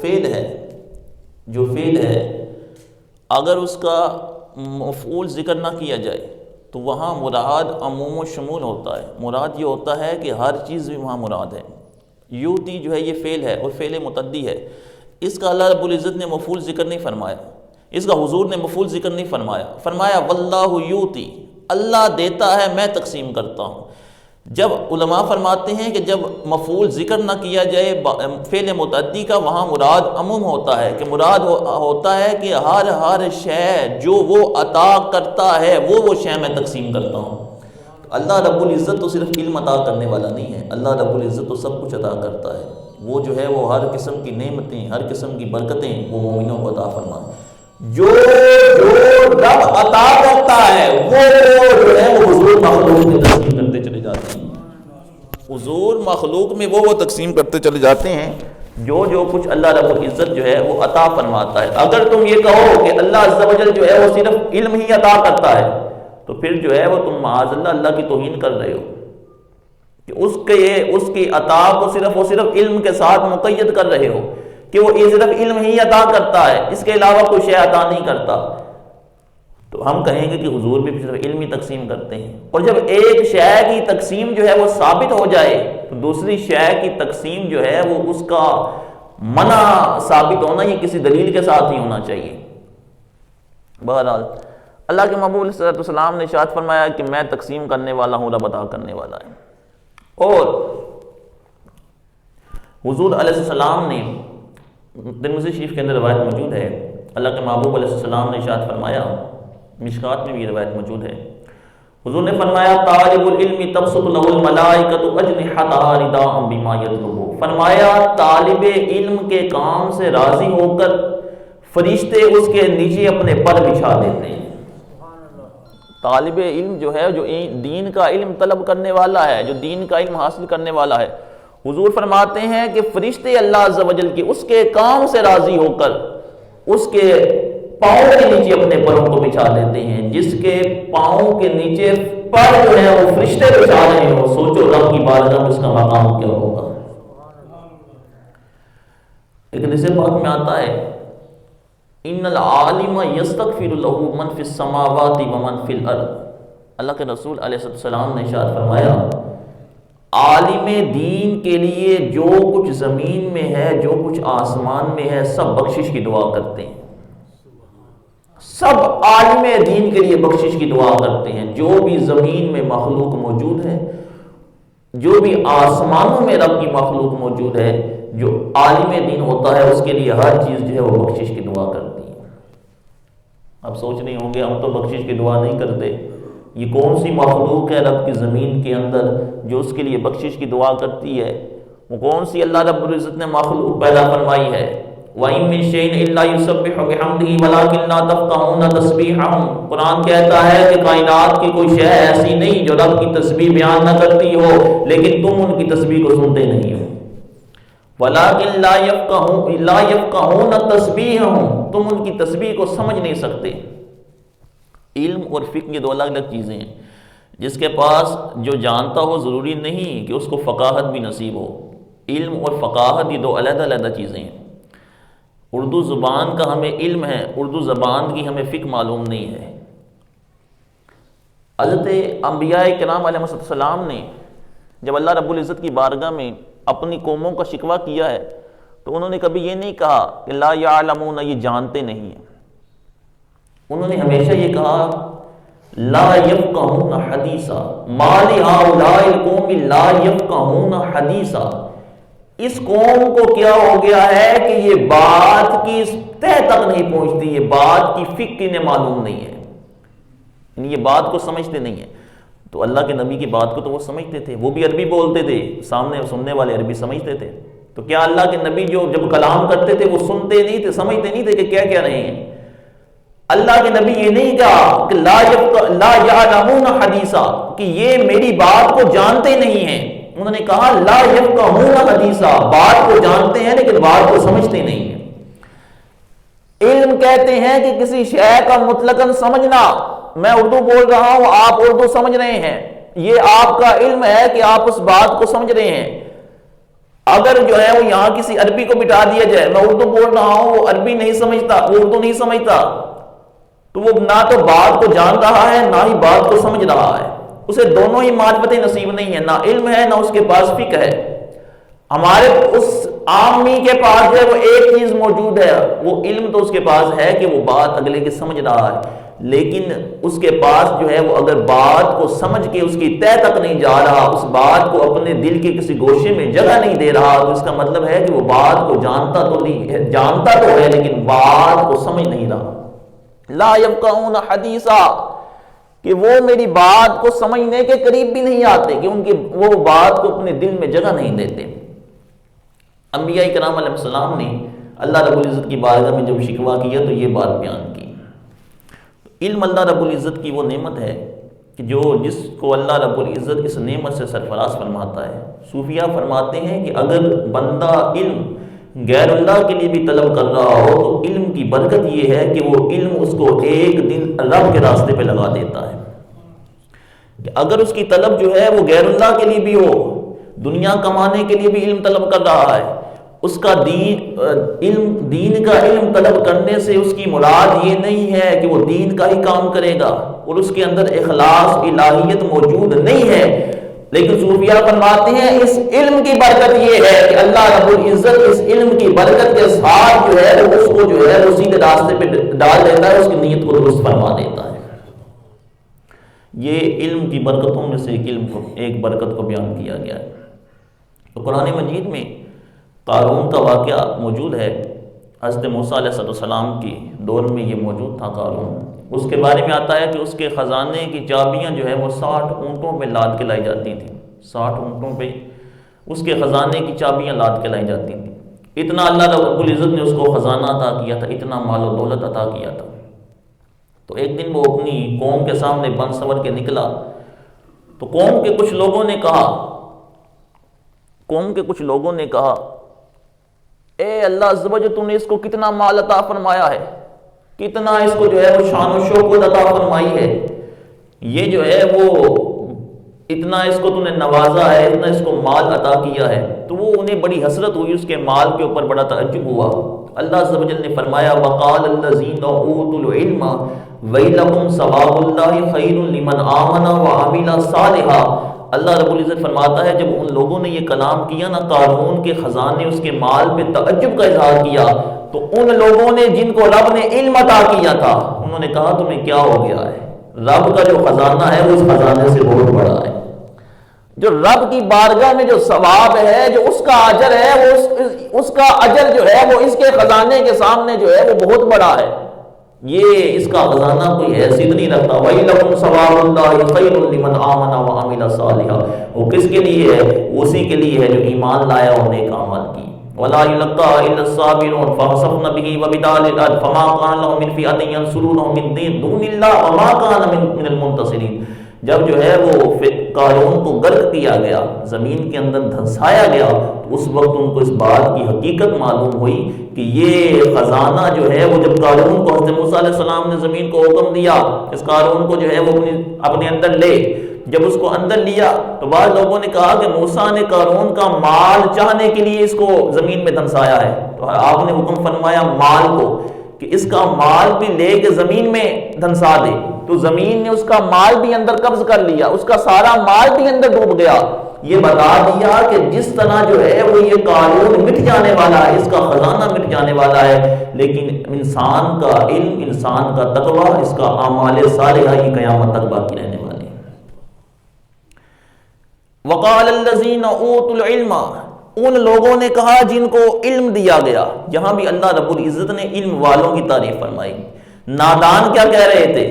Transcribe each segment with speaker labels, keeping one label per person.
Speaker 1: فعل ہے اگر اس کا مفعول ذکر نہ کیا جائے تو وہاں مراد عموم و شمول ہوتا ہے. مراد یہ ہوتا ہے کہ ہر چیز بھی وہاں مراد ہے. یوتی جو ہے یہ فعل ہے اور فعل متعدی ہے. اس کا اللہ رب العزت نے مفعول ذکر نہیں فرمایا, اس کا حضور نے مفعول ذکر نہیں فرمایا واللہ یوتی, اللہ دیتا ہے میں تقسیم کرتا ہوں. جب علماء فرماتے ہیں کہ جب مفعول ذکر نہ کیا جائے فعل متعدی کا, وہاں مراد عموم ہوتا ہے, کہ مراد ہوتا ہے کہ ہر شے جو وہ عطا کرتا ہے وہ شے میں تقسیم کرتا ہوں. اللہ رب العزت تو صرف علم عطا کرنے والا نہیں ہے, اللہ رب العزت تو سب کچھ عطا کرتا ہے. وہ جو ہے وہ ہر قسم کی نعمتیں, ہر قسم کی برکتیں وہ مومنوں کو عطا فرمائے. جو رب عطا کرتا ہے وہ جو ہے وہ حضور مخلوق میں تقسیم کرتے چلے جاتے ہیں. حضور مخلوق میں وہ تقسیم کرتے چلے جاتے ہیں جو کچھ اللہ رب العزت جو ہے وہ عطا فرماتا ہے. اگر تم یہ کہو کہ اللہ عز و جل جو ہے وہ صرف علم ہی عطا کرتا ہے تو پھر جو ہے وہ تم معاذ اللہ کی توہین کر رہے ہو, کہ اس کی عطا کو صرف علم کے ساتھ مقید کر رہے ہو کہ وہ صرف علم ہی عطا کرتا ہے, اس کے علاوہ کوئی شے عطا نہیں کرتا. تو ہم کہیں گے کہ حضور بھی صرف علم ہی تقسیم کرتے ہیں. اور جب ایک شے کی تقسیم جو ہے وہ ثابت ہو جائے تو دوسری شے کی تقسیم جو ہے وہ اس کا منع ثابت ہونا یہ کسی دلیل کے ساتھ ہی ہونا چاہیے. بہرحال اللہ کے محبوب علیہ السلام نے ارشاد فرمایا کہ میں تقسیم کرنے والا ہوں, رب عطا کرنے والا ہے. اور حضور علیہ السلام نے ترمذی شریف کے اندر روایت موجود ہے, اللہ کے محبوب علیہ السلام نے ارشاد فرمایا, مشکات میں بھی یہ روایت موجود ہے, حضور نے فرمایا طالب العلم تبسط له الملائکۃ اجنحتها رداء بما یطلب. فرمایا طالب علم کے کام سے راضی ہو کر فرشتے اس کے نیچے اپنے پر بچھا دیتے ہیں. طالب علم جو ہے, جو دین کا علم طلب کرنے والا ہے, جو دین کا علم حاصل کرنے والا ہے, حضور فرماتے ہیں کہ فرشتے اللہ عز و جل کی اس کے کام سے راضی ہو کر اس کے پاؤں کے نیچے اپنے پروں کو بچھا دیتے ہیں. جس کے پاؤں کے نیچے پر جو ہے وہ فرشتے بچھا رہے ہو, سوچو رب کی بارگاہ میں اس کا مقام کیا ہوگا. لیکن اسے پاک میں آتا ہے ان العالم یستغفر له من فی السماوات ومن فی الارض. اللہ کے رسول علیہ السلام نے ارشاد فرمایا عالم دین کے لیے جو کچھ زمین میں ہے, جو کچھ آسمان میں ہے, سب بخشش کی دعا کرتے ہیں. سب عالم دین کے لیے بخشش کی دعا کرتے ہیں. جو بھی زمین میں مخلوق موجود ہے, جو بھی آسمانوں میں رب کی مخلوق موجود ہے, جو عالم دین ہوتا ہے اس کے لیے ہر چیز جو ہے وہ بخشش کی دعا کرتی ہے. اب سوچ رہے ہوں گے ہم تو بخشش کی دعا نہیں کرتے, یہ کون سی مخلوق ہے رب کی زمین کے اندر جو اس کے لیے بخشش کی دعا کرتی ہے؟ وہ کون سی اللہ رب العزت نے مخلوق پیدا فرمائی ہے؟ وَإِن مِّن شَيْءٍ إِلَّا يُسَبِّحُ بِحَمْدِهِ وَلَٰكِن لَّا تَفْقَهُونَ تَسْبِيحَهُمْ. قرآن کہتا ہے کہ کائنات کی کوئی شے ایسی نہیں جو رب کی تسبیح بیان نہ کرتی ہو, لیکن تم ان کی تسبیح کو سنتے نہیں ہو. وَلَٰكِن لَّا يَفْقَهُونَ تَسْبِيحَهُمْ, تم ان کی تسبیح کو سمجھ نہیں سکتے. علم اور فقہ یہ دو الگ الگ چیزیں ہیں. جس کے پاس جو جانتا ہو ضروری نہیں کہ اس کو فقاہت بھی نصیب ہو. علم اور فقاہت یہ دو علیحدہ علیحدہ چیزیں ہیں. اردو زبان کا ہمیں علم ہے, اردو زبان کی ہمیں فقہ معلوم نہیں ہے. حضرت انبیاء کرام علیہ السلام نے جب اللہ رب العزت کی بارگاہ میں اپنی قوموں کا شکوہ کیا ہے تو انہوں نے کبھی یہ نہیں کہا کہ لا یعلمون, یہ جانتے نہیں ہیں. انہوں نے ہمیشہ یہ کہا لا یفقہون حدیثا, ما لہؤلاء القوم لا یفقہون حدیثا. اس قوم کو کیا ہو گیا ہے کہ یہ بات کی تہ تک نہیں پہنچتی, یہ بات کی فقہ انہیں معلوم نہیں ہے, یعنی یہ بات کو سمجھتے نہیں ہیں. تو اللہ کے نبی کی بات کو تو وہ سمجھتے تھے, وہ بھی عربی بولتے تھے, سامنے سننے والے عربی سمجھتے تھے. تو کیا اللہ کے نبی جو جب کلام کرتے تھے وہ سنتے نہیں تھے, سمجھتے نہیں تھے کہ کیا کہہ رہے ہیں؟ اللہ کے نبی یہ نہیں کہا کہ لا یعلمون حدیثا, کہ یہ میری بات کو جانتے نہیں ہیں. انہوں نے کہا لا یفقہون حدیثا, بات کو جانتے ہیں لیکن بات کو سمجھتے نہیں ہیں. علم کہتے ہیں کہ کسی شے کا مطلقاً سمجھنا. میں اردو بول رہا ہوں, آپ اردو سمجھ رہے ہیں, یہ آپ کا علم ہے کہ آپ اس بات کو سمجھ رہے ہیں. اگر جو ہے وہ یہاں کسی عربی کو بٹھا دیا جائے، میں اردو بول رہا ہوں، وہ عربی نہیں سمجھتا، وہ اردو نہیں سمجھتا، تو وہ نہ تو بات کو جان رہا ہے نہ ہی بات کو سمجھ رہا ہے، اسے دونوں ہی معرفتیں نصیب نہیں ہے، نہ علم ہے نہ اس کے پاس فقہ ہے۔ ہمارے اس عامی کے پاس جو ہے وہ ایک چیز موجود ہے، وہ علم تو اس کے پاس ہے کہ وہ بات اگلے کی سمجھ رہا ہے، لیکن اس کے پاس جو ہے وہ اگر بات کو سمجھ کے اس کی تہ تک نہیں جا رہا، اس بات کو اپنے دل کے کسی گوشے میں جگہ نہیں دے رہا، تو اس کا مطلب ہے کہ وہ بات کو جانتا تو ہے لیکن بات کو سمجھ نہیں رہا۔ لا یفقہون حدیثا، کہ وہ میری بات کو سمجھنے کے قریب بھی نہیں آتے، کہ ان کی وہ بات کو اپنے دل میں جگہ نہیں دیتے۔ انبیاء کرام علیہ السلام نے اللہ رب العزت کی بارگاہ میں جب شکوہ کیا تو یہ بات بیان کی۔ علم اللہ رب العزت کی وہ نعمت ہے کہ جس کو اللہ رب العزت اس نعمت سے سرفراز فرماتا ہے۔ صوفیہ فرماتے ہیں کہ اگر بندہ علم غیر اللہ کے لیے بھی طلب کر رہا ہو تو علم کی برکت یہ ہے کہ وہ علم اس کو ایک دن رب کے راستے پہ لگا دیتا ہے۔ کہ اگر اس کی طلب جو ہے وہ غیر اللہ کے لیے بھی ہو، دنیا کمانے کے لیے بھی علم طلب کر رہا ہے، اس کا دین کا علم طلب کرنے سے اس کی مراد یہ نہیں ہے کہ وہ دین کا ہی کام کرے گا اور اس کے اندر اخلاص الہیت موجود نہیں ہے، لیکن صوفیہ فرماتے ہیں اس علم کی برکت یہ ہے کہ اللہ رب العزت اس علم کی برکت کے ساتھ جو ہے اس کو جو ہے وہ سیدھے راستے پہ ڈال دیتا ہے، اس کی نیت کو درست فرما دیتا ہے۔ یہ علم کی برکتوں میں سے ایک برکت کو بیان کیا گیا ہے۔ تو قرآن مجید میں قارون کا واقعہ موجود ہے، حضرت موسیٰ علیہ السلام کی دور میں یہ موجود تھا قارون۔ اس کے بارے میں آتا ہے کہ اس کے خزانے کی چابیاں جو ہے وہ 60 اونٹوں پہ لاد کے لائی جاتی تھیں، 60 اونٹوں پہ اس کے خزانے کی چابیاں لاد کے لائی جاتی تھیں۔ اتنا اللہ رب العزت نے اس کو خزانہ عطا کیا تھا، اتنا مال و دولت عطا کیا تھا۔ تو ایک دن وہ اپنی قوم کے سامنے بن سور کے نکلا تو قوم کے کچھ لوگوں نے کہا اے اللہ عز و جل، تو نے اس کو کتنا مال عطا فرمایا ہے، کتنا اس کو جو ہے وہ شان و شوکت عطا فرمائی ہے، یہ جو ہے وہ اتنا اس کو تو نے نوازا ہے، اتنا اس کو مال عطا کیا ہے۔ تو وہ انہیں بڑی حسرت ہوئی، اس کے مال کے اوپر بڑا تعجب ہوا۔ اللہ عز و جل نے فرمایا وَقَالَ الَّذِينَ أُوتُوا الْعِلْمَ وَيْلَكُمْ ثَوَابُ اللَّهِ خَيْرٌ لِمَنْ آمَنَ وَعَمِلَ صَالِحًا۔ اللہ رب العزت فرماتا ہے جب ان لوگوں نے یہ کلام کیا نا، قارون کے خزانے اس کے مال پہ تعجب کا اظہار کیا، تو ان لوگوں نے جن کو رب نے علم عطا کیا تھا انہوں نے کہا تمہیں کیا ہو گیا ہے، رب کا جو خزانہ ہے وہ اس خزانے سے بہت بڑا ہے۔ جو رب کی بارگاہ میں جو ثواب ہے، جو اس کا اجر ہے، وہ اس کا اجر جو ہے وہ اس کے خزانے کے سامنے جو ہے وہ بہت بڑا ہے۔ یہ اس کا خزانہ کوئی حیثیت نہیں رکھتا۔ وَإِلَّكُمْ ثَوَابُ اللَّهِ خَيْرٌ لِمَنْ آمَنَ وَعَمِلَ صَالِحًا، وہ کس کے لیے ہے؟ اسی کے لیے ہے جو ایمان لایا اور نیک اعمال کی۔ وَلَا يُلَقَّىٰ إِلَّا الصَّابِرُونَ فَخَسَفْنَا بِهِ وَبِدَارِ الْأَرْضِ فَمَا كَانَ لَهُ مِنْ فِئَةٍ يَنْصُرُونَهُ مِنْ دُونِ اللَّهِ وَمَا كَانَ مِنَ الْمُنتَصِرِينَ۔ جب جو ہے وہ قارون کو غرق کیا گیا، زمین کے اندر دھنسایا گیا، تو اس وقت ان کو اس بات کی حقیقت معلوم ہوئی کہ یہ خزانہ جو ہے وہ جب قارون کو حضرت موسیٰ علیہ السلام نے زمین کو حکم دیا اس قارون کو جو ہے وہ اپنے اندر لے، جب اس کو اندر لیا تو بعض لوگوں نے کہا کہ موسیٰ نے قارون کا مال چاہنے کے لیے اس کو زمین میں دھنسایا ہے، تو آپ نے حکم فرمایا مال کو کہ اس کا مال بھی لے کے زمین میں دھنسا دے، تو زمین نے اس کا مال بھی اندر قبض کر لیا، اس کا سارا مال بھی اندر ڈوب گیا۔ یہ بتا دیا کہ جس طرح جو ہے وہ یہ قارون مٹ جانے والا ہے، اس کا خزانہ مٹ جانے والا ہے، لیکن انسان کا علم، انسان کا تقوی، اس کا اعمال صالحہ یہ قیامت تک باقی رہنے والے ہیں۔ وَقَالَ الَّذِينَ أُوتُوا الْعِلْمَ، ان لوگوں نے کہا جن کو علم دیا گیا۔ یہاں بھی اللہ رب العزت نے علم والوں کی تعریف فرمائی۔ نادان کیا کہہ رہے تھے؟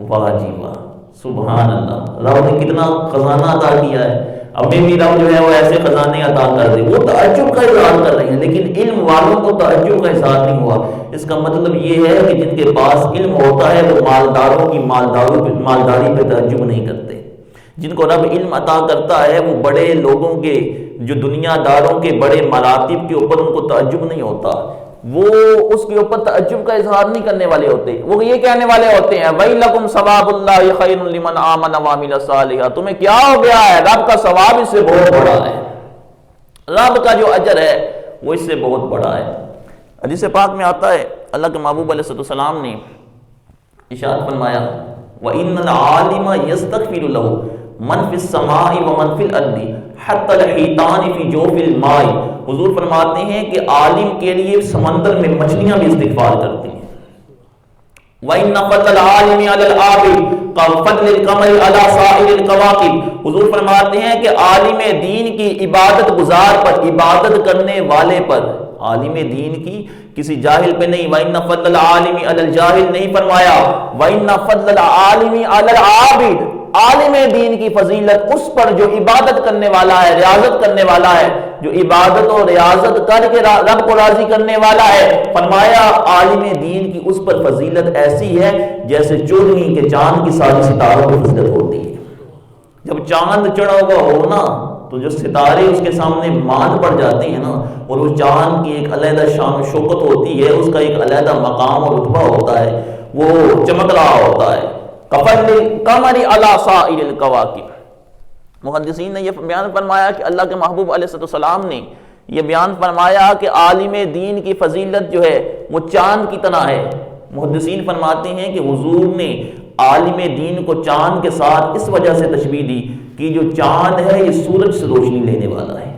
Speaker 1: واہ جی واہ، سبحان اللہ، رب نے کتنا خزانہ عطا کیا ہے، ہمیں بھی رب جو ہے وہ ایسے خزانے عطا کر دے۔ وہ تعجب کا اظہار کر رہے ہیں، لیکن علم والوں کو تعجب کا اظہار نہیں ہوا۔ اس کا مطلب یہ ہے کہ جن کے پاس علم ہوتا ہے وہ مالداروں کی مالداری پہ تعجب نہیں کرتے۔ جن کو رب علم عطا کرتا ہے وہ بڑے لوگوں کے، جو دنیا داروں کے بڑے مراتب کے اوپر ان کو تعجب نہیں ہوتا، وہ اس کے اوپر تعجب کا اظہار نہیں کرنے والے ہوتے، وہ یہ کہنے والے ہوتے ہیں وَإِلَّكُمْ ثَوَابُ اللَّهِ خَيْرٌ لِمَنْ آمَنَ وَعَمِلَ صَالِحًا، تمہیں کیا ہو گیا ہے، رب کا ثواب اس سے بہت بڑا ہے۔ رب کا جو اجر ہے وہ اس سے بہت بڑا ہے۔ حدیث پاک میں آتا ہے اللہ کے محبوب علیہ السلام نے ارشاد فرمایا وَإِنَّ الْعَالِمَ يَسْتَغْفِرُ لَهُ مَنْ فِي السَّمَاءِ وَمَنْ فِي الْأَرْضِ حَتَّى الْحِيتَانِ فِي جَوْفِ الْمَاءِ۔ حضور فرماتے ہیں کہ عالم کے لیے سمندر میں مچھلیاں بھی استغفار کرتی ہیں۔ وَإِنَّ فَضْلَ الْعَالِمِ عَلَى الْعَابِدِ كَفَضْلِ الْقَمَرِ عَلَى سَائِرِ الْكَوَاكِبِ۔ حضور فرماتے ہیں کہ عالم دین کی عبادت گزار پر، عبادت کرنے والے پر، عالم دین کی کسی جاہل پہ نہیں۔ وَإِنَّ فَضْلَ الْعَالِمِ عَلَى الْجَاهِلِ نہیں فرمایا، وَإِنَّ فَضْلَ الْعَالِمِ عَلَى الْعَابِدِ، عالم دین کی فضیلت اس پر جو عبادت کرنے والا ہے، ریاضت کرنے والا ہے، جو عبادت اور ریاضت کر کے رب کو راضی کرنے والا ہے۔ فرمایا عالم دین کی اس پر فضیلت ایسی ہے جیسے چودھویں کے چاند کی ساری ستاروں کی فضیلت ہوتی ہے۔ جب چاند چڑھا ہوا ہو نا تو جو ستارے اس کے سامنے مان پڑ جاتے ہیں نا، اور اس چاند کی ایک علیحدہ شان و شوکت ہوتی ہے، اس کا ایک علیحدہ مقام اور رتبہ ہوتا ہے، وہ چمک رہا ہوتا ہے۔ کفضل القمر علی سائر الکواکب۔ محدثین نے یہ بیان فرمایا کہ اللہ کے محبوب علیہ السلام نے یہ بیان فرمایا کہ عالم دین کی فضیلت جو ہے وہ چاند کی طرح ہے۔ محدثین فرماتے ہیں کہ حضور نے عالم دین کو چاند کے ساتھ اس وجہ سے تشبیہ دی کہ جو چاند ہے یہ سورج سے روشنی لینے والا ہے۔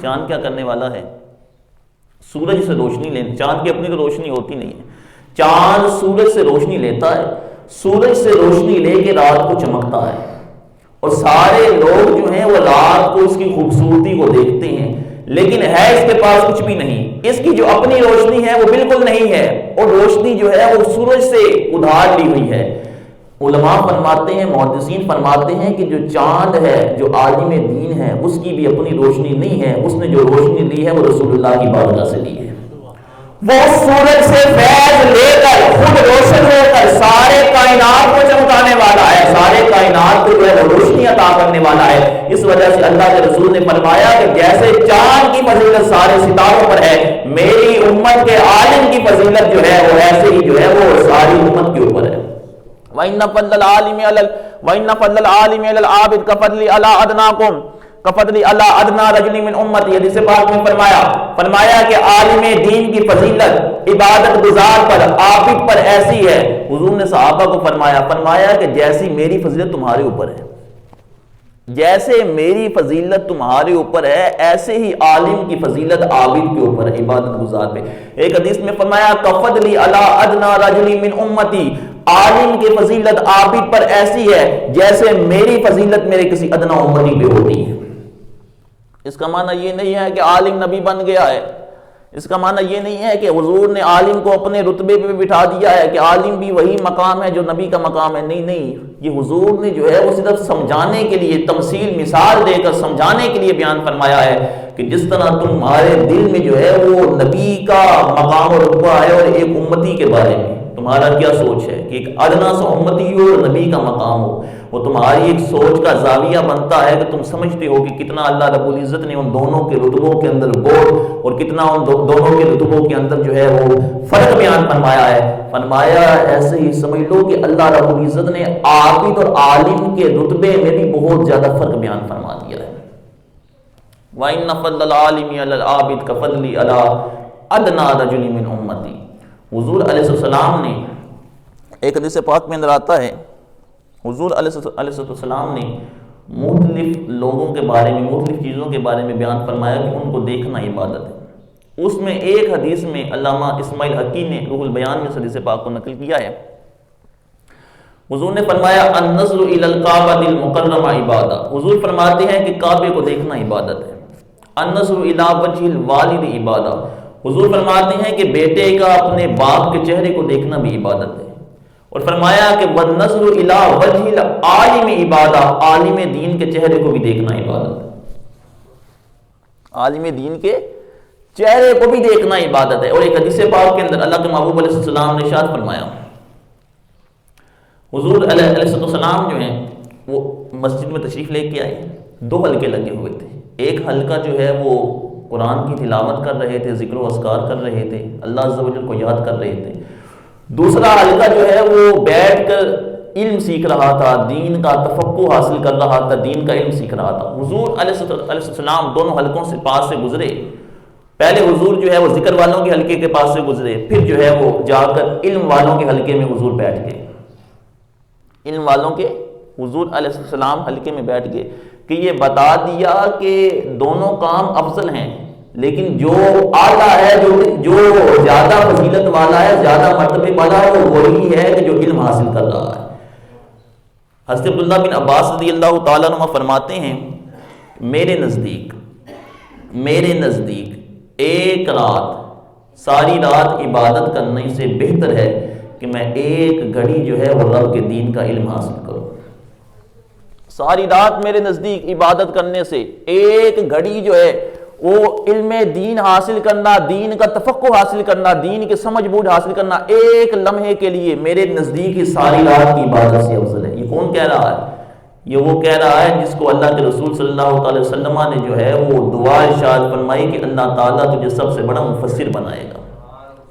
Speaker 1: چاند کیا کرنے والا ہے؟ سورج سے روشنی لینے۔ چاند کی اپنی تو روشنی ہوتی نہیں ہے، چاند سورج سے روشنی لیتا ہے، سورج سے روشنی لے کے رات کو چمکتا ہے، اور سارے لوگ جو ہیں وہ رات کو اس کی خوبصورتی کو دیکھتے ہیں، لیکن ہے اس کے پاس کچھ بھی نہیں۔ اس کی جو اپنی روشنی ہے وہ بالکل نہیں ہے، اور روشنی جو ہے وہ سورج سے ادھار لی ہوئی ہے۔ علماء فرماتے ہیں، محدثین فرماتے ہیں کہ جو چاند ہے، جو عالم دین ہے، اس کی بھی اپنی روشنی نہیں ہے، اس نے جو روشنی لی ہے وہ رسول اللہ کی بارگاہ سے لی ہے۔ وہ سورج سے فیض لے کر خود روشن ہو کر سارے کائنات کو چمکانے والا ہے، سارے کائنات کو جو ہے وہ روشنی عطا کرنے والا ہے۔ اس وجہ سے اللہ کے رسول نے فرمایا کہ جیسے چاند کی فضیلت سارے ستاروں پر ہے، میری امت کے عالم کی فضیلت جو ہے وہ ایسے ہی جو ہے وہ ساری امت کے اوپر ہے۔ وَإِنَّ فَضْلَ الْعَالِمِ عَلَى الْعَابِدِ كَفَضْلِ عَلَىٰ أَدْنَاكُمْ كَفَضْلِ عَلَىٰ أَدْنَىٰ رَجُلٍ مِّنْ أُمَّتِي۔ حدیث پاک میں فرمایا کہ عالم دین کی فضیلت عبادت گزار پر، عابد پر ایسی ہے۔ حضور نے صحابہ کو فرمایا کہ جیسی میری فضیلت تمہارے اوپر ہے، جیسے میری فضیلت تمہارے اوپر ہے، ایسے ہی عالم کی فضیلت عابد کے اوپر ہے، عبادت گزار پہ۔ ایک حدیث میں فرمایا کَفَضْلِ عَلَىٰ أَدْنَىٰ رَجُلٍ مِّنْ أُمَّتِي، عالم کی فضیلت عابد پر ایسی ہے جیسے میری فضیلت میرے کسی ادنا امتی پہ ہوتی ہے۔ اس کا معنی یہ نہیں ہے کہ عالم نبی بن گیا ہے، اس کا معنی یہ نہیں ہے کہ حضور نے عالم کو اپنے رتبے پہ بٹھا دیا ہے کہ عالم بھی وہی مقام ہے جو نبی کا مقام ہے۔ نہیں، یہ حضور نے جو ہے وہ صرف سمجھانے کے لیے، تمثیل مثال دے کر سمجھانے کے لیے بیان فرمایا ہے کہ جس طرح تمہارے دل میں جو ہے وہ نبی کا مقام اور رتبہ ہے، اور ایک امتی کے بارے میں تمہارا کیا سوچ ہے کہ ایک ادنا سا امتی ہو اور نبی کا مقام ہو، وہ تمہاری ایک سوچ کا زاویہ بنتا ہے کہ تم سمجھتے ہو کہ کتنا اللہ رب العزت نے ان دونوں کے رتبوں کے اندر بول، اور کتنا ان دونوں کے رتبوں کے اندر جو ہے وہ فرق بیان فرمایا ہے۔ فرمایا ایسے ہی سمجھ لو کہ اللہ رب العزت نے عابد اور عالم کے رتبے میں بھی بہت زیادہ فرق بیان فرما دیا ہے۔ وَإِنَّ فَضْلَ الْعَالِمِ عَلَى الْعَابِدِ كَفَضْلِ عَلَىٰ أَدْنَىٰ رَجُلٍ مِّنْ أُمَّتِي۔ حضور علیہ السلام نے ایک حدیث پاک میں اندر آتا ہے، حضور علیہ السلام نے مختلف لوگوں کے بارے میں، مختلف چیزوں کے بارے میں بیان فرمایا کہ ان کو دیکھنا عبادت ہے۔ اس میں ایک حدیث میں علامہ اسماعیل حقی نے روح البیان میں اس حدیث پاک کو نقل کیا ہے۔ حضور نے فرمایا النظر الی الکعبۃ المکرمہ عبادہ۔ حضور فرماتے ہیں کہ کعبے کو دیکھنا عبادت ہے۔ النظر الی وجہ الوالد عبادہ۔ حضور فرماتے ہیں کہ بیٹے کا اپنے باپ کے چہرے کو دیکھنا بھی عبادت ہے، اور فرمایا کہ وَالنَّظْرُ إِلَىٰ وَجْهِ الْعَالِمِ عِبَادَةٌ، عالم دین کے چہرے کو بھی دیکھنا عبادت ہے، عالم دین کے چہرے کو بھی دیکھنا عبادت ہے۔ اور ایک حدیث پاک کے اندر اللہ کے محبوب علیہ السلام نے ارشاد فرمایا، حضور علیہ السلام جو ہیں وہ مسجد میں تشریف لے کے آئے، دو حلقے لگے ہوئے تھے۔ ایک حلقہ جو ہے وہ قرآن کی تلاوت کر رہے تھے، ذکر و اذکار کر رہے تھے، اللہ عز و جل کو یاد کر رہے تھے۔ دوسرا حلقہ جو ہے وہ بیٹھ کر علم سیکھ رہا تھا، دین کا تفقہ حاصل کر رہا تھا، دین کا علم سیکھ رہا تھا۔ حضور علیہ السلام دونوں حلقوں سے پاس سے گزرے۔ پہلے حضور جو ہے وہ ذکر والوں کے حلقے کے پاس سے گزرے، پھر جو ہے وہ جا کر علم والوں کے حلقے میں حضور بیٹھ گئے۔ علم والوں کے حضور علیہ السلام حلقے میں بیٹھ گئے کہ یہ بتا دیا کہ دونوں کام افضل ہیں، لیکن جو اعلیٰ ہے، جو زیادہ فضیلت والا ہے، زیادہ مرتبے والا ہے، وہ وہی ہے کہ جو علم حاصل کر رہا ہے۔ حضرت عبداللہ بن عباس رضی اللہ تعالیٰ عنہ فرماتے ہیں میرے نزدیک ایک رات ساری رات عبادت کرنے سے بہتر ہے کہ میں ایک گھڑی جو ہے وہ رب کے دین کا علم حاصل کروں۔ ساری رات میرے نزدیک عبادت کرنے سے ایک گھڑی جو ہے وہ علم دین حاصل کرنا، دین کا تفقہ حاصل کرنا، دین کے سمجھ بوجھ حاصل کرنا ایک لمحے کے لیے میرے نزدیک ہی ساری رات کی عبادت سے افضل ہے۔ یہ کون کہہ رہا ہے؟ یہ وہ کہہ رہا ہے جس کو اللہ کے رسول صلی اللہ علیہ وسلم نے جو ہے وہ دعا ارشاد فرمائی کہ اللہ تعالیٰ تجھے سب سے بڑا مفسر بنائے گا۔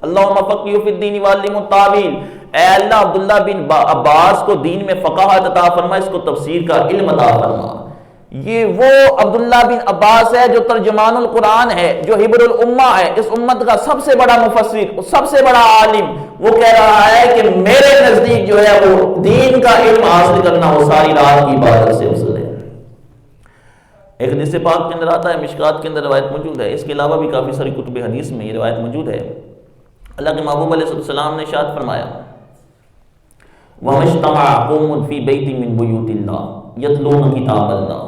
Speaker 1: اللہم فقہہ فی الدین وعلمہ التاویل، اے اللہ عبداللہ بن عباس کو دین میں فقاہت عطا فرما، اس کو تفسیر کا علم عطا فرما۔ یہ وہ عبداللہ بن عباس ہے جو ترجمان القرآن ہے، جو حبر الامہ ہے، اس امت کا سب سے بڑا مفسر، سب سے بڑا عالم۔ وہ کہہ رہا ہے کہ میرے نزدیک جو ہے وہ دین کا علم حاصل کرنا وہ ساری رات کی عبادت سے افضل ہے۔ ایک حدیث پاک کے اندر آتا ہے، مشکات کے اندر روایت موجود ہے، اس کے علاوہ بھی کافی ساری کتب حدیث میں یہ روایت موجود ہے۔ اللہ کے محبوب علیہ السلام نے ارشاد فرمایا وَمَا اجْتَمَعَ قَوْمٌ فِي بَيْتٍ مِّن بُيُوتِ اللَّهِ يَتْلُونَ کتاب اللہ،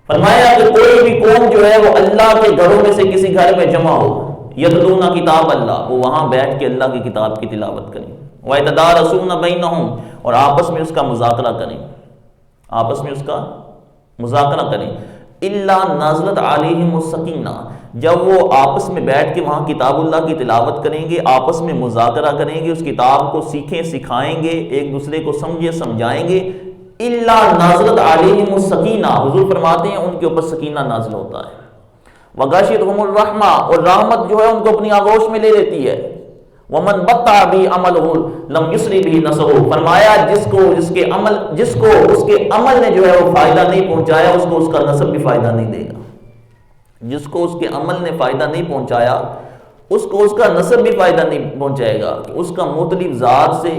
Speaker 1: فرمایا کہ کوئی بھی قوم جو ہے وہ اللہ کے گھروں میں سے کسی گھر میں جمع ہو، یتلون کتاب اللہ، وہ وہاں بیٹھ کے اللہ کی کتاب کی تلاوت کریں، وَيَتَدَارَسُونَ بَيْنَهُمْ، اور آپس میں اس کا مذاکرہ کریں، آپس میں اس کا مذاکرہ کریں، اِلَّا نَازَلَتْ عَلَيْهِمُ السَّکِینَہ، جب وہ آپس میں بیٹھ کے وہاں کتاب اللہ کی تلاوت کریں گے، آپس میں مذاکرہ کریں گے، اس کتاب کو سیکھیں سکھائیں گے، ایک دوسرے کو سمجھے سمجھائیں گے، الا نازلت علیہم السکینہ، حضور فرماتے ہیں ان کے اوپر سکینہ نازل ہوتا ہے، وغشیتہم الرحمہ، اور رحمت جو ہے ان کو اپنی آغوش میں لے لیتی ہے، ومن بطأ بہ عملہ لم یسرع بہ نسبہ، فرمایا جس کو اس کے عمل نے جو ہے وہ فائدہ نہیں پہنچایا، اس کو اس کا نسب بھی فائدہ نہیں دے گا، جس کو اس کے عمل نے فائدہ نہیں پہنچایا اس کو اس کا نسب بھی فائدہ نہیں پہنچائے گا، کہ اس کا مختلف ذات سے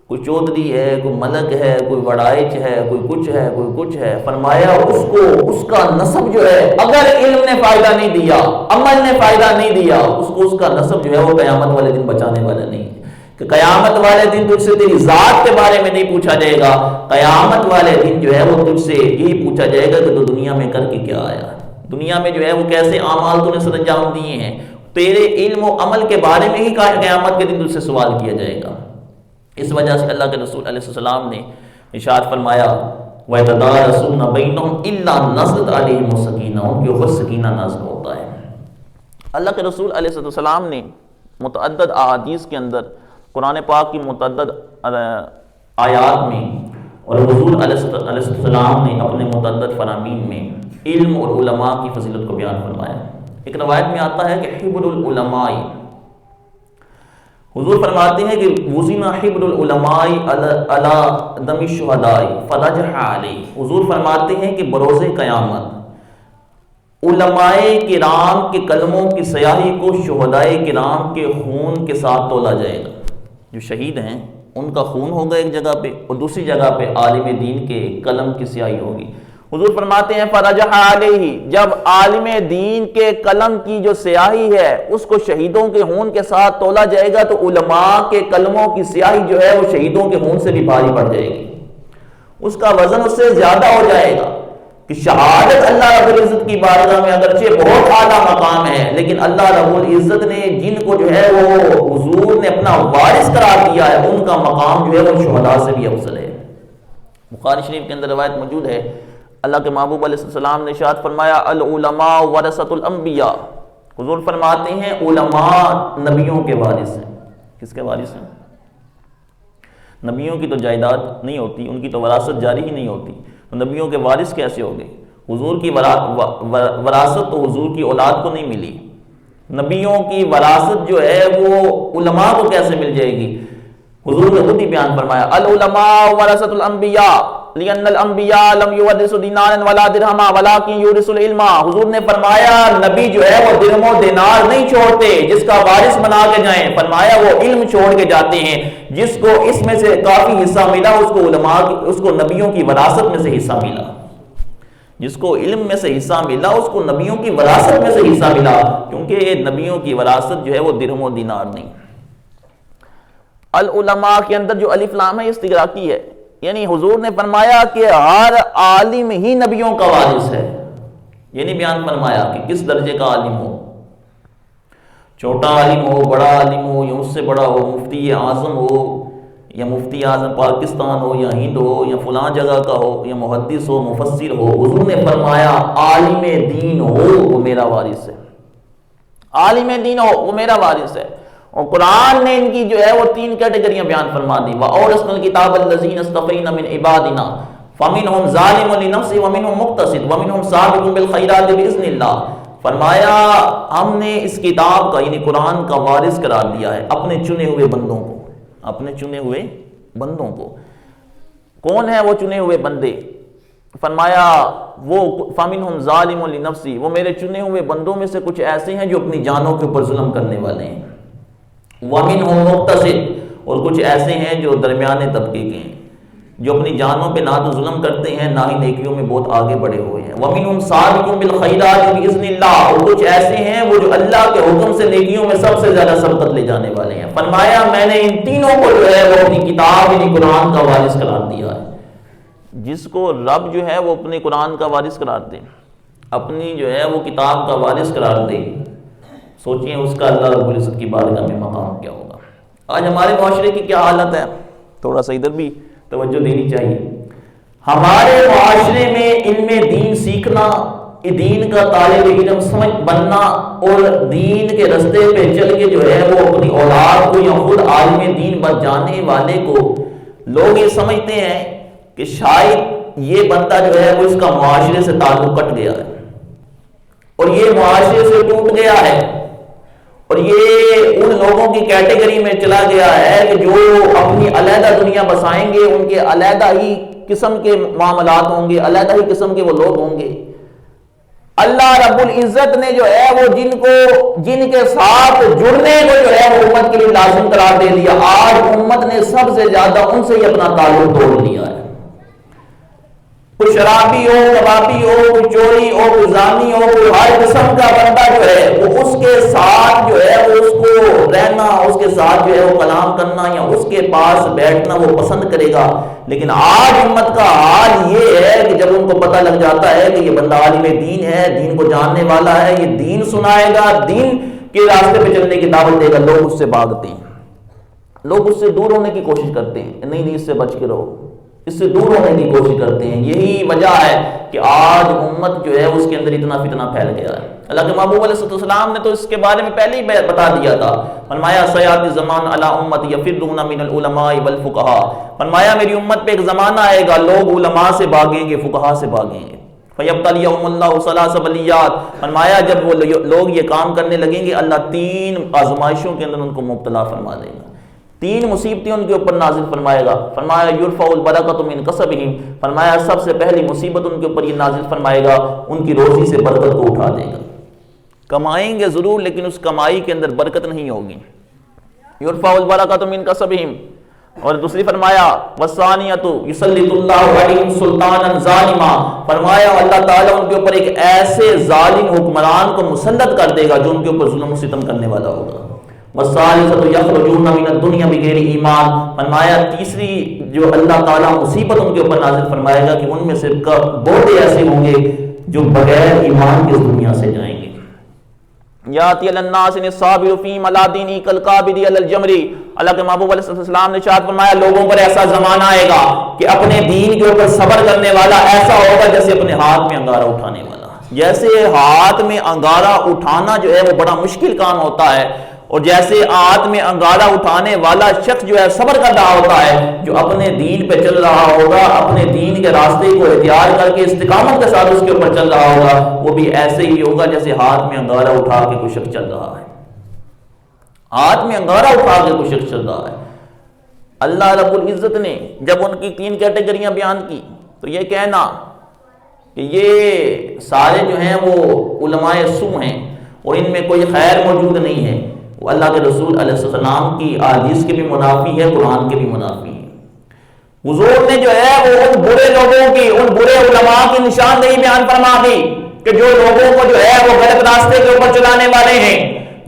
Speaker 1: کوئی چودھری ہے، کوئی ملک ہے، کوئی وڑائچ ہے، کوئی کچھ ہے، کوئی کچھ ہے، فرمایا اس کو اس کا نسب جو ہے اگر علم نے فائدہ نہیں دیا، عمل نے فائدہ نہیں دیا، اس کو اس کا نسب جو ہے وہ قیامت والے دن بچانے والا نہیں ہے، کہ قیامت والے دن تجھ سے تیری ذات کے بارے میں نہیں پوچھا جائے گا، قیامت والے دن جو ہے وہ تجھ سے یہی پوچھا جائے گا کہ تو دنیا میں کر کے کیا آیا، دنیا میں جو ہے وہ کیسے اعمال تو نے سر انجام دیے ہیں، تیرے علم و عمل کے بارے میں ہی قیامت کے دن تجھ سے سوال کیا جائے گا۔ اس وجہ سے اللہ کے رسول علیہ السلام نے ارشاد فرمایا وَيَتَدَارَسُونَ بَيْنَهُمْ إِلَّا نَزَلَتْ عَلَيْهِمُ السَّکِینَہ، ان کے اوپر سکینہ نازل ہوتا ہے۔ اللہ کے رسول علیہ السلام نے متعدد احادیث کے اندر، قرآن پاک کی متعدد آیات میں، اور حضور علیہ السلام نے اپنے متعدد فرامین میں علم اور علماء کی فضیلت کو بیان فرمایا۔ ایک روایت میں آتا ہے کہ حبر العلماء، حضور فرماتے ہیں کہ وزن حبر العلماء علی دم الشہداء فرجح علیہ، حضور فرماتے ہیں کہ بروز قیامت علماء کرام کے قلموں کی سیاہی کو شہداء کرام کے خون کے ساتھ تولا جائے گا، جو شہید ہیں ان کا خون ہوگا ایک جگہ پہ، اور دوسری جگہ پہ عالم دین کے قلم کی سیاہی ہوگی۔ حضور فرماتے ہیں فرجح علیہ، جب عالم دین کے قلم کی جو سیاہی ہے اس کو شہیدوں کے خون کے ساتھ تولا جائے گا تو علماء کے قلموں کی سیاہی جو ہے وہ شہیدوں کے خون سے بھی بھاری پڑ جائے گی، اس کا وزن اس سے زیادہ ہو جائے گا، کہ شہادت اللہ رب العزت کی بارگاہ میں اگرچہ بہت اعلیٰ مقام ہے، لیکن اللہ رب العزت نے جن کو جو ہے وہ حضور نے اپنا وارث قرار دیا ہے ان کا مقام جو ہے وہ شہداء سے بھی افضل ہے۔ بخاری شریف کے اندر روایت موجود ہے، اللہ کے محبوب علیہ السلام نے ارشاد فرمایا العلماء ورثۃ الانبیاء، حضور فرماتے ہیں علماء نبیوں کے وارث ہیں۔ کس کے وارث ہیں؟ نبیوں کی تو جائیداد نہیں ہوتی، ان کی تو وراثت جاری ہی نہیں ہوتی، تو نبیوں کے وارث کیسے ہو گئے؟ حضور کی وراثت تو حضور کی اولاد کو نہیں ملی، نبیوں کی وراثت جو ہے وہ علماء کو کیسے مل جائے گی؟ حضور نے خود ہی بیان فرمایا العلماء ورثۃ الانبیاء لأن الانبیاء لم یورثوا دینارا ولا درہما ولکن یورثوا العلم. حضور نے فرمایا نبی جو ہے وہ درہم و دینار نہیں چھوڑتے جس کا وارث بنا کے جائیں، فرمایا وہ علم چھوڑ کے جاتے ہیں جس کو اس میں سے کافی حصہ ملا، اس کو نبیوں کی وراثت میں سے حصہ ملا. جس کو علم میں سے حصہ ملا اس کو نبیوں کی وراثت میں سے حصہ ملا، کیونکہ نبیوں کی وراثت جو ہے وہ درہم و دینار نہیں. العلماء کے اندر جو الف لام ہے استغراقی ہے، یعنی حضور نے فرمایا کہ ہر عالم ہی نبیوں کا وارث ہے. یہ نہیں بیان فرمایا کہ کس درجے کا عالم ہو، چھوٹا عالم ہو، بڑا عالم ہو یا اس سے بڑا ہو، مفتی اعظم ہو یا مفتی اعظم پاکستان ہو یا ہند ہو یا فلاں جگہ کا ہو یا محدث ہو، مفسر ہو. حضور نے فرمایا عالم دین ہو وہ میرا وارث ہے، عالم دین ہو وہ میرا وارث ہے. اور قرآن نے ان کی جو ہے وہ 3 کیٹیگریاں بیان فرما دی. وَأَوْرَثْنَا الْكِتَابَ الَّذِينَ اصْطَفَيْنَا مِنْ عِبَادِنَا فَمِنْهُمْ ظَالِمٌ لِنَفْسِهِ وَمِنْهُمْ مُقْتَصِدٌ وَمِنْهُمْ سَابِقٌ بِالْخَيْرَاتِ بِإِذْنِ اللَّهِ. فرمایا ہم نے اس کتاب کا یعنی قرآن کا وارث قرار دیا ہے اپنے چنے ہوئے بندوں کو، اپنے چنے ہوئے بندوں کو. کون ہے وہ چنے ہوئے بندے؟ فرمایا وہ فَمِنْهُمْ ظَالِمٌ لِنَفْسِهِ، وہ میرے چنے ہوئے بندوں میں سے کچھ ایسے ہیں جو اپنی جانوں کے اوپر ظلم کرنے والے ہیں. وَمِنْهُمْ مُقْتَصِدٌ، اور کچھ ایسے ہیں جو درمیانے طبقے کے ہیں، جو اپنی جانوں پہ نہ تو ظلم کرتے ہیں نہ ہی نیکیوں میں بہت آگے بڑھے ہوئے ہیں. وَمِنْهُمْ سَابِقٌ بِالْخَيْرَاتِ بِإِذْنِ اللَّهِ، اور کچھ ایسے ہیں وہ جو اللہ کے حکم سے نیکیوں میں سب سے زیادہ سبقت لے جانے والے ہیں. فرمایا میں نے ان تینوں کو جو ہے وہ اپنی کتاب یعنی قرآن کا وارث قرار دیا ہے. جس کو رب جو ہے وہ اپنے قرآن کا وارث قرار دے، اپنی جو ہے وہ کتاب کا وارث قرار دے، سوچیں اس کا اللہ رب العزت کی بارگاہ میں مقام کیا ہوگا. آج ہمارے معاشرے کی کیا حالت ہے، تھوڑا سا ادھر بھی توجہ دینی چاہیے. ہمارے معاشرے میں علم دین سیکھنا، دین کا طالب علم سمجھ بننا اور دین کے رستے پہ چل کے جو ہے وہ اپنی اولاد کو یا خود عالم دین بن جانے والے کو لوگ یہ سمجھتے ہیں کہ شاید یہ بندہ جو ہے وہ اس کا معاشرے سے تعلق کٹ گیا ہے اور یہ معاشرے سے ٹوٹ گیا ہے اور یہ ان لوگوں کی کیٹیگری میں چلا گیا ہے کہ جو اپنی علیحدہ دنیا بسائیں گے، ان کے علیحدہ ہی قسم کے معاملات ہوں گے، علیحدہ ہی قسم کے وہ لوگ ہوں گے. اللہ رب العزت نے جو ہے وہ جن کے ساتھ جڑنے کو جو ہے وہ امت کے لیے لازم قرار دے دیا. آج امت نے سب سے زیادہ ان سے ہی اپنا تعلق توڑ لیا ہے. کوئی شرابی ہو، کبابی ہو، کوئی چوری ہو، کوئی زانی ہو، کوئی ہر قسم کا بندہ جو ہے وہ اس کے ساتھ جو ہے وہ اس کو رہنا، اس کے ساتھ جو ہے وہ کلام کرنا یا اس کے پاس بیٹھنا وہ پسند کرے گا. لیکن آج امت کا حال یہ ہے کہ جب ان کو پتہ لگ جاتا ہے کہ یہ بندہ عالم دین ہے، دین کو جاننے والا ہے، یہ دین سنائے گا، دین کے راستے پہ چلنے کی دعوت دے گا، لوگ اس سے بھاگتے ہیں، لوگ اس سے دور ہونے کی کوشش کرتے ہیں. نہیں اس سے بچ کے رہو، اس سے دور ہونے کی کوشش کرتے ہیں. یہی وجہ ہے کہ آج امت جو ہے اس کے اندر اتنا فتنہ پھیل گیا ہے. اللہ کے محبوب علیہ السلام نے تو اس کے بارے میں پہلے ہی بتا دیا تھا. فرمایا سیاتی زمان علی امت یفرون من العلماء والفقہاء، فرمایا میری امت پہ ایک زمانہ آئے گا لوگ علماء سے بھاگیں گے، فقہاء سے بھاگیں گے. فیبتلیہم اللہ ثلاث بلیات، فرمایا جب وہ لوگ یہ کام کرنے لگیں گے اللہ 3 آزمائشوں کے اندر ان کو مبتلا فرما دے گا، 3 مصیبتیں ان کے اوپر نازل فرمائے گا. فرمایا یرفع البرکۃ من کسبہم، فرمایا سب سے پہلی مصیبت ان کے اوپر یہ نازل فرمائے گا ان کی روزی سے برکت کو اٹھا دے گا. کمائیں گے ضرور لیکن اس کمائی کے اندر برکت نہیں ہوگی. یرفع البرکۃ من کسبہم. اور دوسری فرمایا والثانیۃ یسلط اللہ علیہم سلطانا ظالما، فرمایا اللہ تعالیٰ ان کے اوپر ایک ایسے ظالم حکمران کو مسلط کر دے گا جو ان کے اوپر ظلم و ستم کرنے والا ہوگا. والثالثۃ یخرجون من الدنیا بغیر ایمان، فرمایا تیسری جو اللہ تعالیٰ مصیبت ان کے اوپر نازل فرمائے گا کہ ان میں سے بہت ایسے ہوں گے جو بغیر ایمان کے اس دنیا سے جائیں گے. یاتی علی الناس الصابر فی ملادینی کالقابض علی الجمر، اللہ کے محبوب علیہ السلام نے ارشاد فرمایا لوگوں پر ایسا زمانہ آئے گا کہ اپنے دین کے اوپر صبر کرنے والا ایسا ہوگا جیسے اپنے ہاتھ میں انگارہ اٹھانے والا. جیسے ہاتھ میں انگارہ اٹھانا جو ہے وہ بڑا مشکل کام ہوتا ہے، اور جیسے ہاتھ میں انگارہ اٹھانے والا شخص جو ہے صبر کر رہا ہوتا ہے، جو اپنے دین پہ چل رہا ہوگا، اپنے دین کے راستے کو اختیار کر کے استقامت کے ساتھ اس کے اوپر چل رہا ہوگا، وہ بھی ایسے ہی ہوگا جیسے ہاتھ میں انگارہ اٹھا کے کوئی شخص چل رہا ہے. ہاتھ میں انگارہ اٹھا کے کوئی شخص چل رہا ہے. اللہ رب العزت نے جب ان کی 3 کیٹیگریاں بیان کی تو یہ کہنا کہ یہ سارے جو ہیں وہ علماء سو ہیں اور ان میں کوئی خیر موجود نہیں ہے، وہ اللہ کے رسول علیہ السلام کی احادیث کے بھی منافی ہے، قرآن کے بھی منافی ہے۔ حضور نے جو ہے وہ ان برے لوگوں کی، ان برے علماء کی نشاندہی بیان فرما دی کہ جو لوگوں کو جو ہے وہ غلط راستے کے اوپر چلانے والے ہیں،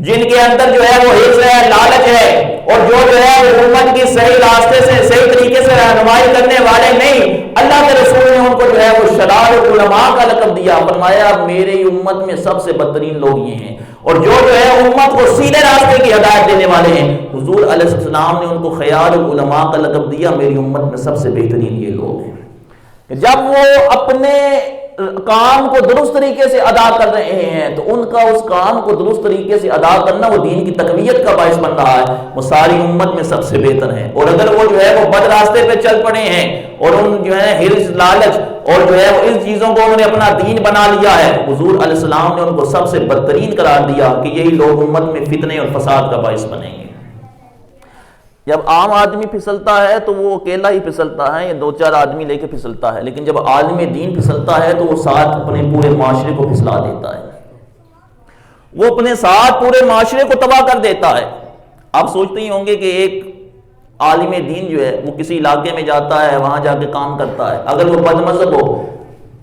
Speaker 1: جن کے اندر جو ہے وہ حرص ہے، لالچ ہے، اور جو ہے وہ امت کی صحیح راستے سے صحیح طریقے سے رہنمائی کرنے والے نہیں۔ اللہ کے رسول نے ان کو جو ہے وہ شرار علماء کا لقب دیا، فرمایا میری امت میں سب سے بدترین لوگ یہ ہیں، اور جو ہے امت کو سیدھے راستے کی ہدایت دینے والے ہیں۔ حضور علیہ السلام نے ان کو خیار العلماء کا لقب دیا، میری امت میں سب سے بہترین یہ لوگ ہیں۔ جب وہ اپنے کام کو درست طریقے سے ادا کر رہے ہیں تو ان کا اس کام کو درست طریقے سے ادا کرنا وہ دین کی تقویت کا باعث بن رہا ہے، وہ ساری امت میں سب سے بہتر ہے۔ اور اگر وہ جو ہے وہ بد راستے پہ چل پڑے ہیں اور ان جو ہے حرص، لالچ اور جو ہے وہ ان چیزوں کو انہوں نے اپنا دین بنا لیا ہے، حضور علیہ السلام نے ان کو سب سے بدترین قرار دیا کہ یہی لوگ امت میں فتنے اور فساد کا باعث بنیں گے۔ جب عام آدمی پھسلتا ہے تو وہ اکیلا ہی پھسلتا ہے یا 2-4 آدمی لے کے پھسلتا ہے، لیکن جب عالم دین پھسلتا ہے تو وہ ساتھ اپنے پورے معاشرے کو پھسلا دیتا ہے، وہ اپنے ساتھ پورے معاشرے کو تباہ کر دیتا ہے۔ آپ سوچتے ہی ہوں گے کہ ایک عالم دین جو ہے وہ کسی علاقے میں جاتا ہے، وہاں جا کے کام کرتا ہے، اگر وہ بد مذہب ہو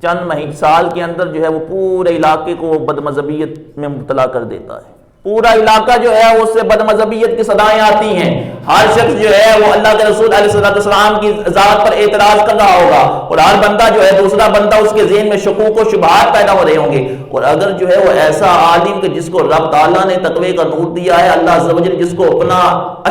Speaker 1: چند سال کے اندر جو ہے وہ پورے علاقے کو بد مذہبیت میں مبتلا کر دیتا ہے، پورا علاقہ جو ہے اس سے بد مذہبیت کی صدائیں آتی ہیں، ہر شخص جو ہے وہ اللہ کے رسول علیہ السلام کی ذات پر اعتراض کر رہا ہوگا، اور ہر بندہ جو ہے دوسرا بندہ اس کے ذہن میں شکوک و شبہات پیدا ہو رہے ہوں گے۔ اور اگر جو ہے وہ ایسا عالم کہ جس کو رب تعالیٰ نے تقوی کا نور دیا ہے، اللہ عز و جل جس کو اپنا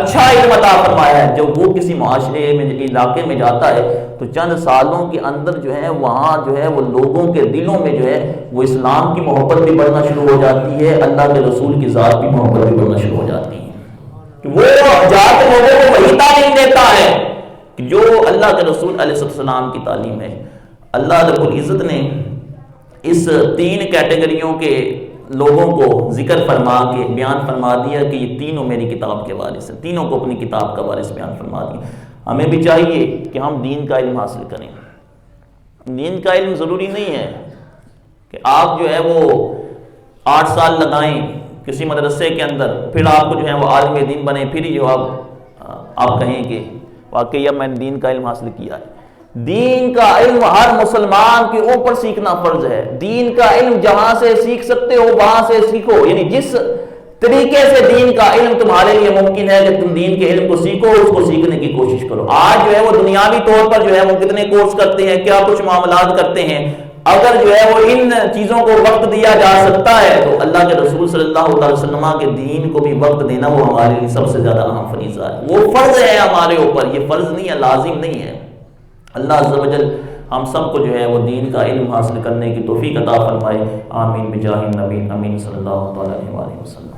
Speaker 1: اچھا علم عطا فرمایا ہے، جب وہ کسی معاشرے میں علاقے میں جاتا ہے تو چند سالوں کے اندر جو ہے وہاں جو ہے وہ لوگوں کے دلوں میں جو ہے وہ اسلام کی محبت بھی بڑھنا شروع ہو جاتی ہے، اللہ کے رسول کی ذات بھی محبت بھی بڑھنا شروع ہو جاتی ہے۔ وہ جا کے لوگوں کو وہی تعلیم دیتا ہے کہ جو اللہ کے رسول علیہ السلام کی تعلیم ہے۔ اللہ رب العزت نے اس 3 کیٹیگریوں کے لوگوں کو ذکر فرما کے بیان فرما دیا کہ یہ تینوں میری کتاب کے وارث ہیں، تینوں کو اپنی کتاب کا وارث بیان فرما دیا۔ ہمیں بھی چاہیے کہ ہم دین کا علم حاصل کریں۔ دین کا علم ضروری نہیں ہے کہ آپ جو ہے وہ 8 سال لگائیں کسی مدرسے کے اندر، پھر آپ کو جو ہے وہ عالم دین بنے، پھر جو آپ کہیں کہ واقعی اب میں نے دین کا علم حاصل کیا ہے۔ دین کا علم ہر مسلمان کے اوپر سیکھنا فرض ہے۔ دین کا علم جہاں سے سیکھ سکتے ہو وہاں سے سیکھو، یعنی جس طریقے سے دین کا علم تمہارے لیے ممکن ہے کہ تم دین کے علم کو سیکھو، اس کو سیکھنے کی کوشش کرو۔ آج جو ہے وہ دنیاوی طور پر جو ہے وہ کتنے کورس کرتے ہیں، کیا کچھ معاملات کرتے ہیں، اگر جو ہے وہ ان چیزوں کو وقت دیا جا سکتا ہے تو اللہ کے رسول صلی اللہ علیہ وسلم کے دین کو بھی وقت دینا وہ ہمارے لیے سب سے زیادہ اہم فریضہ ہے، وہ فرض ہے ہمارے اوپر، یہ فرض نہیں ہے، لازم نہیں ہے۔ اللہ عز و جل ہم سب کو جو ہے وہ دین کا علم حاصل کرنے کی توفیق عطا فرمائے، آمین بجاہ النبی امین صلی اللہ علیہ وسلم۔